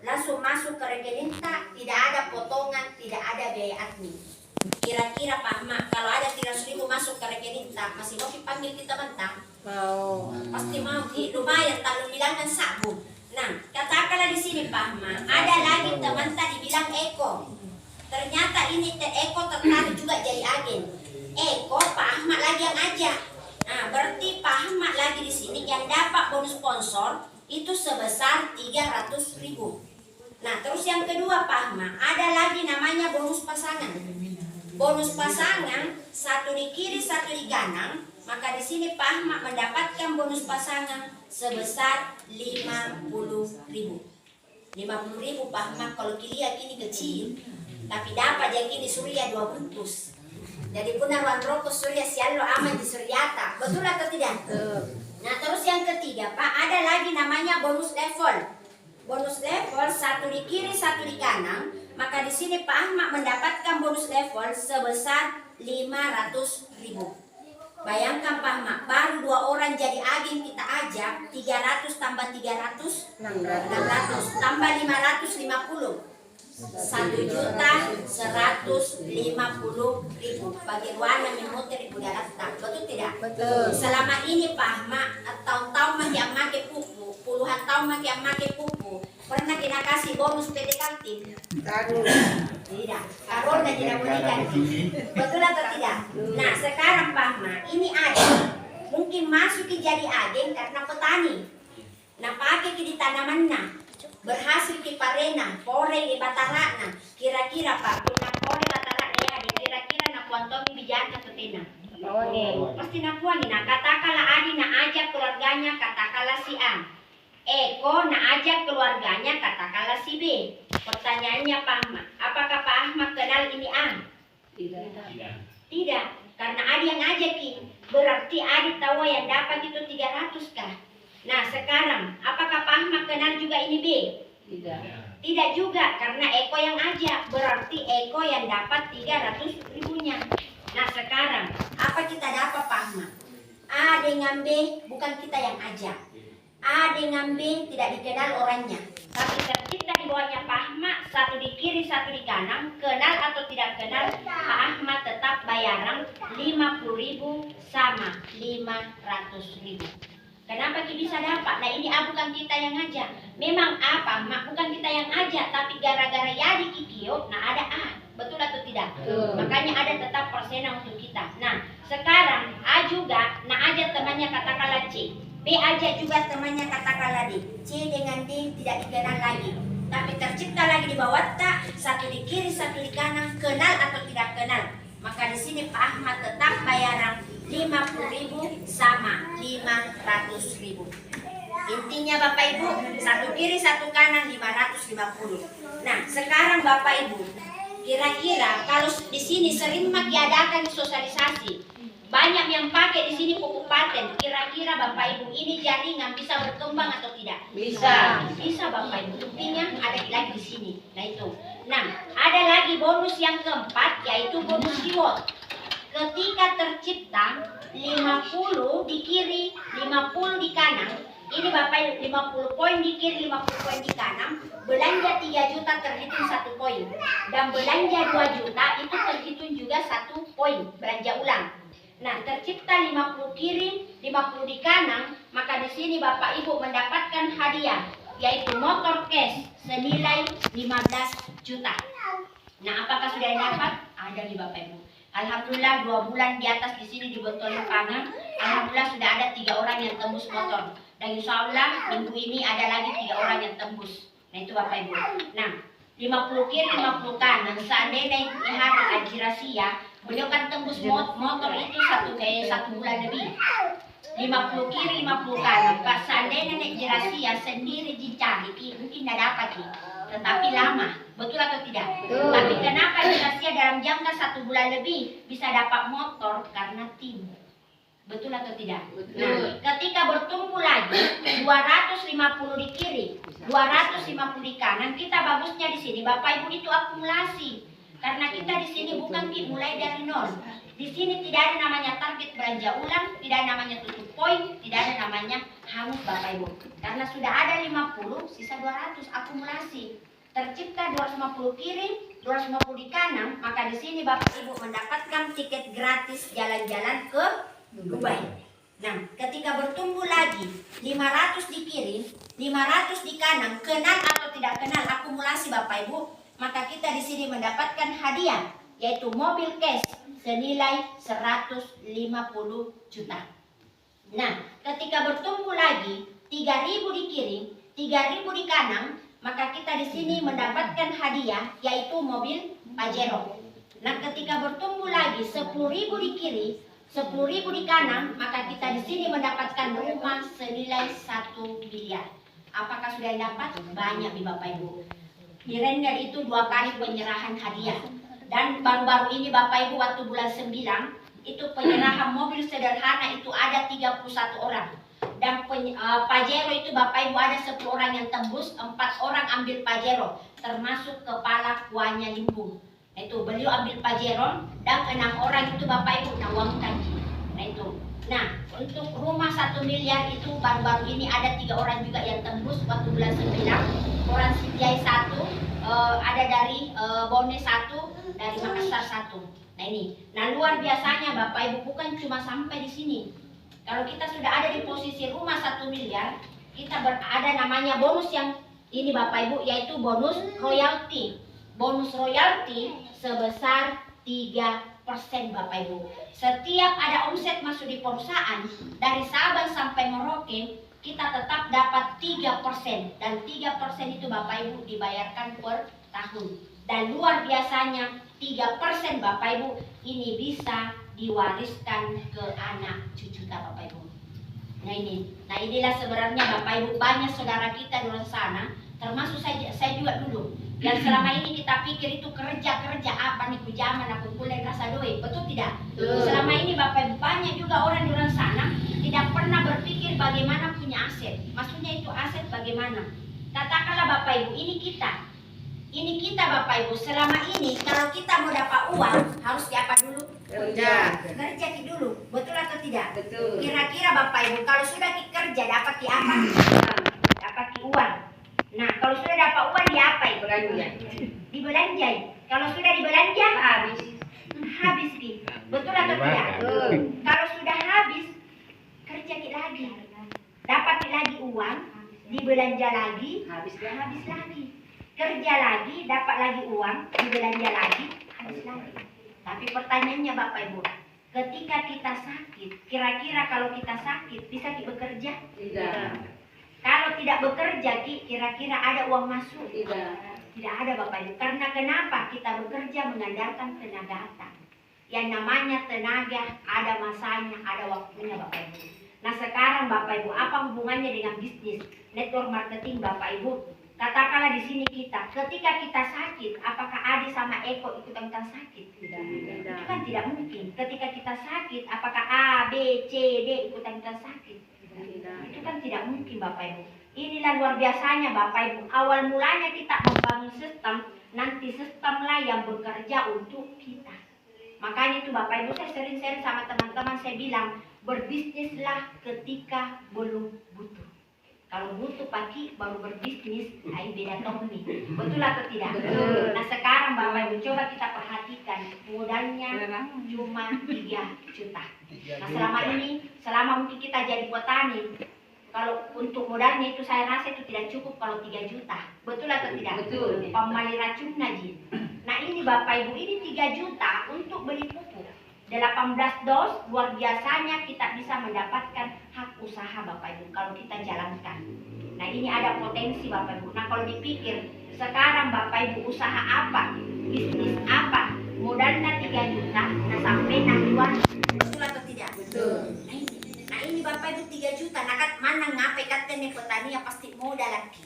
langsung masuk ke rekening tak, tidak ada potongan, tidak ada biaya admin. Kira-kira Pak Ahmad, kalau ada 300.000 masuk ke rekening tak, masih mau dipanggil kita mentang? Mau. Pasti mau, lumayan tak lu bilangkan sabun. Nah, katakanlah di sini Pak Ahmad, ada lagi teman tadi bilang Eko. Ternyata ini Eko tertarik juga jadi agen. Eko Pak Ahmad lagi yang ajak. Nah, berarti Pak Ahmad lagi di sini yang dapat bonus sponsor itu sebesar 300.000. Nah, terus yang kedua Pak Ahmad, ada lagi namanya bonus pasangan. Bonus pasangan, satu di kiri, satu di kanan. Maka di sini Pak Ahmad mendapatkan bonus pasangan sebesar 50.000. 50.000 Pak Ahmad, kalau kilian ini kecil, tapi dapat dia kini surya 2 bungkus. Jadi punar wan rokok surya sialo aman di suryata. Betul atau tidak? Nah, terus yang ketiga Pak, ada lagi namanya bonus level. Bonus level, satu di kiri, satu di kanan. Maka di sini Pak Ahmad mendapatkan bonus level sebesar 500.000. Bayangkan Pak Ahmad, baru 2 orang jadi agen kita ajak, 300 tambah 300, 600 tambah 550. 1.150.000 bagi warna memoter ibu daratan. Betul tidak? Betul. Selama ini Pak Ahmad, tahun-tahun yang make pupu, puluhan tahun yang make pupu, pernah kita kasih bonus PT kantin? Tidak. Karena tidak boleh ganti. Betul atau tidak? Nah, sekarang Pak Ahmad, ini agen mungkin masuk jadi agen karena petani. Nah, pakai di tanamannya. Berhasil di parena, pore di batarana. Kira-kira Pak, punya pore batarana ya, kira-kira nak kuantomi bijana tetena. Pasti nak kuani. Nah, katakanlah Adi nak ajak keluarganya, katakanlah si A. Eko nak ajak keluarganya, katakanlah si B. Pertanyaannya Pak Ahmad, apakah Pak Ahmad kenal ini A? Tidak. Karena Adi yang ngajakin. Berarti Adi tahu yang dapat itu 300 kah? Nah, sekarang apakah Pak Ahmad kenal juga ini B? Tidak. Tidak juga, karena Eko yang ajak. Berarti Eko yang dapat 300.000-nya. Nah, sekarang apa kita dapat Pak Ahmad? A dengan B bukan kita yang ajak. A dengan B tidak dikenal orangnya. Tapi tercipta di bawahnya Pak Ahmad, satu di kiri, satu di kanan. Kenal atau tidak kenal, Pak Ahmad tetap bayaran 50.000 sama 500.000. Kenapa kita bisa dapat? Nah, ini A bukan kita yang ngajak. Memang apa? Bukan kita yang ajak, tapi gara-gara Yadi Kikio, nah ada A. Betul atau tidak? Makanya ada tetap persenan untuk kita. Nah, sekarang A juga, nah ajak temannya katakanlah C. B ajak juga temannya katakanlah D. C dengan D tidak dikenal lagi. Tapi tercipta lagi di bawah tak, satu di kiri, satu di kanan, kenal atau tidak kenal. Maka di sini Pak Ahmad tetap bayaran 50.000 sama 500.000. Intinya Bapak Ibu, satu kiri satu kanan 550. Nah, sekarang Bapak Ibu, kira-kira kalau di sini sering diadakan sosialisasi, banyak yang pakai di sini pupuk paten. Kira-kira Bapak Ibu ini jaringan bisa berkembang atau tidak? Bisa. Bisa Bapak Ibu. Buktinya ada lagi di sini. Nah itu. Nah, ada lagi bonus yang keempat yaitu bonus reward. Ketika tercipta 50 di kiri, 50 di kanan. Ini Bapak 50 poin di kiri, 50 poin di kanan. Belanja 3 juta terhitung 1 poin. Dan belanja 2 juta itu terhitung juga 1 poin. Belanja ulang. Nah, tercipta 50 kiri, 50 di kanan. Maka di sini Bapak Ibu mendapatkan hadiah. Yaitu motor cash senilai 15 juta. Nah, apakah sudah dapat? Ada di Bapak Ibu. Alhamdulillah 2 bulan di atas di sini di Botol Pangan. Alhamdulillah sudah ada 3 orang yang tembus motor. Dan insya Allah minggu ini ada lagi 3 orang yang tembus. Nah itu Bapak Ibu. Nah 50 kiri 50 kanan. Seandainya hari Haji Rasia, beliau kan tembus motor itu 1 bulan lebih. 50 kiri 50 kanan. Pas seandainya Haji Rasia sendiri dicari, mungkin tidak dapat nih. Tetapi lama, betul atau tidak? Tapi kenapa Rahasia dalam jangka 1 bulan lebih bisa dapat motor? Karena tim. Betul atau tidak? Nah, ketika bertumbuh lagi 250 di kiri, 250 di kanan, kita bagusnya di sini Bapak Ibu itu akumulasi. Karena kita di sini bukan mulai dari nol. Di sini tidak ada namanya target belanja ulang, tidak ada namanya tutup poin, tidak ada namanya hangus Bapak Ibu. Karena sudah ada 50, sisa 200 akumulasi. Tercipta 250 kiri, 250 di kanan, maka di sini Bapak Ibu mendapatkan tiket gratis jalan-jalan ke Dubai. Nah, ketika bertumbuh lagi 500 di kiri, 500 di kanan, kenal atau tidak kenal akumulasi Bapak Ibu, maka kita di sini mendapatkan hadiah yaitu mobil cash senilai 150 juta. Nah, ketika bertumbuh lagi 3.000 di kiri, 3.000 di kanan, maka kita di sini mendapatkan hadiah yaitu mobil Pajero. Nah, ketika bertumbuh lagi 10.000 di kiri, 10.000 di kanan, maka kita di sini mendapatkan rumah senilai 1 miliar. Apakah sudah dapat? Banyak nih Bapak Ibu. Di Render itu 2 kali penyerahan hadiah. Dan baru-baru ini Bapak Ibu waktu bulan 9 itu penyerahan mobil sederhana itu ada 31 orang. Dan Pajero itu Bapak Ibu ada 10 orang yang tembus, 4 orang ambil Pajero, termasuk kepala kuahnya Limbung. Nah itu beliau ambil Pajero dan 6 orang itu Bapak Ibu nawang kaji. Nah itu. Nah untuk rumah 1 miliar itu baru-baru ini ada 3 orang juga yang tembus waktu bulan 9. Orang Sitiai 1, ada dari Bone 1, dari Makassar 1. Nah ini. Nah luar biasanya Bapak Ibu bukan cuma sampai di sini. Kalau kita sudah ada di posisi rumah 1 miliar, kita ada namanya bonus yang ini Bapak Ibu, yaitu bonus royalti. Bonus royalti sebesar 3% Bapak Ibu. Setiap ada omset masuk di perusahaan, dari Sabang sampai Merauke, kita tetap dapat 3%. Dan 3% itu Bapak Ibu dibayarkan per tahun. Dan luar biasanya 3% Bapak Ibu ini bisa diwariskan ke anak cucu kita Bapak Ibu. Nah ini, nah inilah sebenarnya Bapak Ibu banyak saudara kita di luar sana, termasuk saya juga dulu. Yang selama ini kita pikir itu kerja apa nih kujaman aku kuliah rasa doi, betul tidak? Selama ini Bapak Ibu banyak juga orang di luar sana tidak pernah berpikir bagaimana punya aset. Maksudnya itu aset bagaimana? Katakanlah Bapak Ibu ini kita. Ini kita Bapak Ibu, selama ini kalau kita mau dapat uang harus diapa dulu? Kerja dulu, betul atau tidak? Betul. Kira-kira Bapak Ibu kalau sudah kerja dapat di apa? Dapat di uang. Nah kalau sudah dapat uang di apa? Dibelanjai. Kalau sudah dibelanja habis pi. Betul atau tidak? Kalau sudah habis kerja lagi, dapat lagi uang, dibelanja lagi, habis lagi. Kerja lagi, dapat lagi uang, dibelanja lagi, habis lagi. Tapi pertanyaannya Bapak Ibu, ketika kita sakit, kira-kira kalau kita sakit bisa kita bekerja? Tidak. Kalau tidak bekerja, kira-kira ada uang masuk? Tidak ada Bapak Ibu. Karena kenapa? Kita bekerja mengandalkan tenaga kita. Yang namanya tenaga ada masanya, ada waktunya Bapak Ibu. Nah sekarang Bapak Ibu, apa hubungannya dengan bisnis, network marketing Bapak Ibu? Katakanlah di sini kita, ketika kita sakit, apakah Adi sama Eko ikutan sakit? Tidak. Itu kan tidak mungkin. Ketika kita sakit, apakah A, B, C, D ikutan sakit? Tidak. Itu kan tidak mungkin Bapak Ibu. Inilah luar biasanya Bapak Ibu. Awal mulanya kita membangun sistem, nanti sistemlah yang bekerja untuk kita. Makanya itu Bapak Ibu saya sering-sering sama teman-teman saya bilang, berbisnislah ketika belum butuh. Kalau butuh pagi baru berbisnis, ayo beda topik. Betul atau tidak? Betul. Nah sekarang Bapak Ibu coba kita perhatikan, modalnya cuma 3 juta. Nah selama mungkin kita jadi petani, kalau untuk modalnya itu saya rasa itu tidak cukup kalau 3 juta. Betul atau tidak? Betul. Pembali racun Najib. Nah ini Bapak Ibu, ini 3 juta untuk beli pupuk. 18 dos, luar biasanya kita bisa mendapatkan hak usaha Bapak Ibu kalau kita jalankan. Nah ini ada potensi Bapak Ibu. Nah kalau dipikir sekarang Bapak Ibu usaha apa, bisnis apa, modalnya 3 juta, nah sampai jual, betul atau tidak? Betul. Nah ini Bapak Ibu 3 juta, nah kan mana ngapain katanya petani yang pasti modal lagi.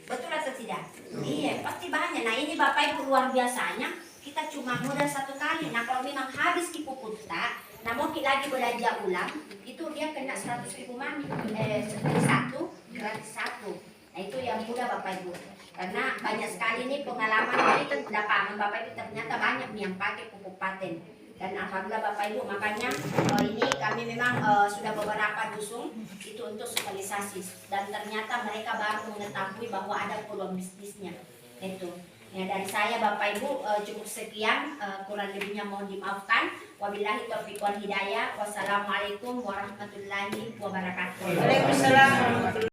Betul atau tidak? Iya pasti banyak. Nah ini Bapak Ibu luar biasanya. Kita cuma modal 1 kali. Nah kalau memang habis pupuk kita, nah mau kita lagi belanja ulang, itu dia kena 100.000 mani, satu gratis 1. Nah itu yang mudah Bapak Ibu. Karena banyak sekali nih pengalaman ini lapangan Bapak Ibu ternyata banyak nih yang pakai pupuk paten. Dan alhamdulillah Bapak Ibu, makanya ini kami memang sudah beberapa dusung itu untuk sosialisasi, dan ternyata mereka baru mengetahui bahwa ada peluang bisnisnya itu. Ya, dari saya Bapak Ibu cukup sekian, kurang lebihnya mohon dimaafkan. Wabillahi taufiq wal hidayah. Wassalamualaikum warahmatullahi wabarakatuh. Waalaikumsalam.